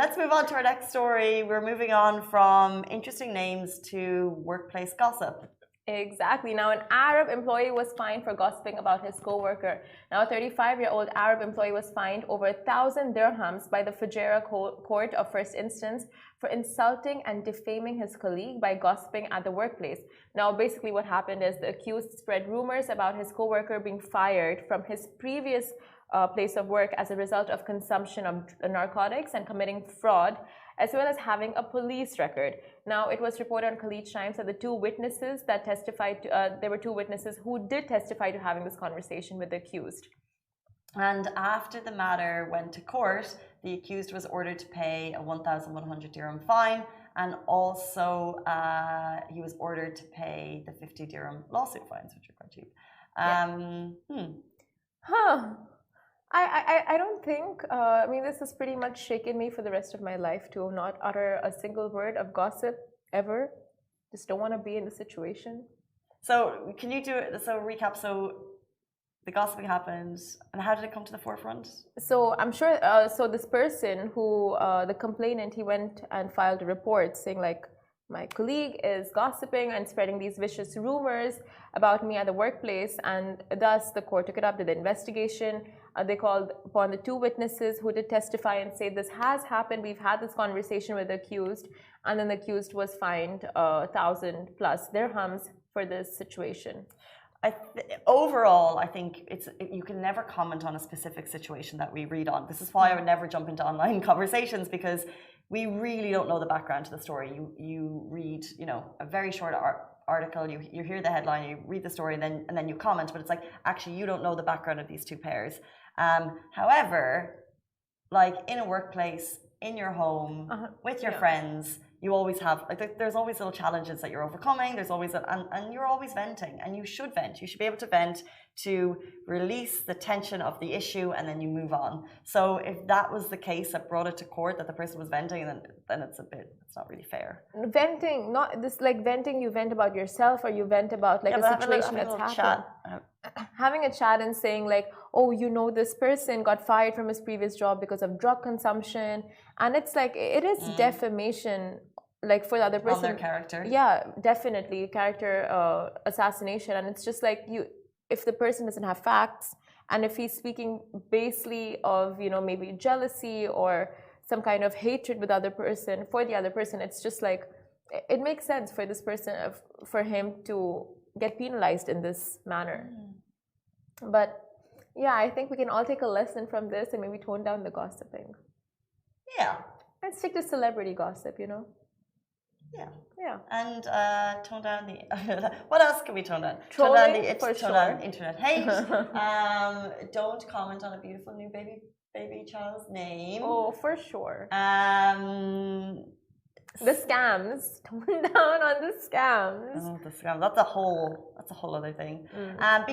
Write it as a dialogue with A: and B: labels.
A: Let's move on to our next story. We're moving on from interesting names to workplace gossip.
B: Exactly. Now, an Arab employee was fined for gossiping about his co-worker. Now, a 35-year-old Arab employee was fined over 1,000 dirhams by the Fujairah Court of First Instance for insulting and defaming his colleague by gossiping at the workplace. Now, basically what happened is the accused spread rumors about his co-worker being fired from his previous place of work as a result of consumption of narcotics and committing fraud, as well as having a police record. Now, it was reported on Khalid Times that the two witnesses that testified, there were two witnesses who did testify to having this conversation with the accused.
A: And after the matter went to court, the accused was ordered to pay a 1,100 dirham fine, and also he was ordered to pay the 50 dirham lawsuit fines, which are quite cheap.
B: I don't think, I mean, this has pretty much shaken me for the rest of my life to not utter a single word of gossip ever. Just don't want to be in the situation.
A: So can you do it? So recap. So the gossiping happened, and how did it come to the forefront?
B: So I'm sure, so this person who, the complainant, he went and filed a report saying like, my colleague is gossiping and spreading these vicious rumors about me at the workplace, and thus the court took it up, did the investigation. They called upon the two witnesses who did testify and say this has happened, we've had this conversation with the accused, and then the accused was fined 1,000 plus dirhams for this situation.
A: Overall, I think you can never comment on a specific situation that we read on. This is why I would never jump into online conversations, because we really don't know the background to the story. You read, a very short article, you hear the headline, you read the story, and then you comment, but it's like, actually, you don't know the background of these two pairs. However, like in a workplace, in your home, with your friends, you always have, like, there's always little challenges that you're overcoming. There's always, and you're always venting, and you should vent. You should be able to vent to release the tension of the issue, and then you move on. So if that was the case that brought it to court, that the person was venting, then it's not really fair.
B: Venting, not this, like venting, you vent about yourself, or you vent about like a situation that's happened. Having a chat and saying like, oh, this person got fired from his previous job because of drug consumption, and it's like, it is defamation, like for the other person.
A: On their character.
B: Yeah, definitely, character assassination. And it's just like, if the person doesn't have facts, and if he's speaking basely of, maybe jealousy or some kind of hatred with the other person, for the other person, it's just like, it makes sense for this person, for him to get penalized in this manner. But yeah, I think we can all take a lesson from this and maybe tone down the gossiping.
A: Yeah.
B: And stick to celebrity gossip,
A: Yeah.
B: Yeah.
A: And tone down the. What else can we tone down?
B: Trolling,
A: tone down internet hate. Don't comment on a beautiful new baby child's name.
B: Oh, for sure. The scams. Tone down on the scams.
A: Oh, the scams. That's a whole other thing.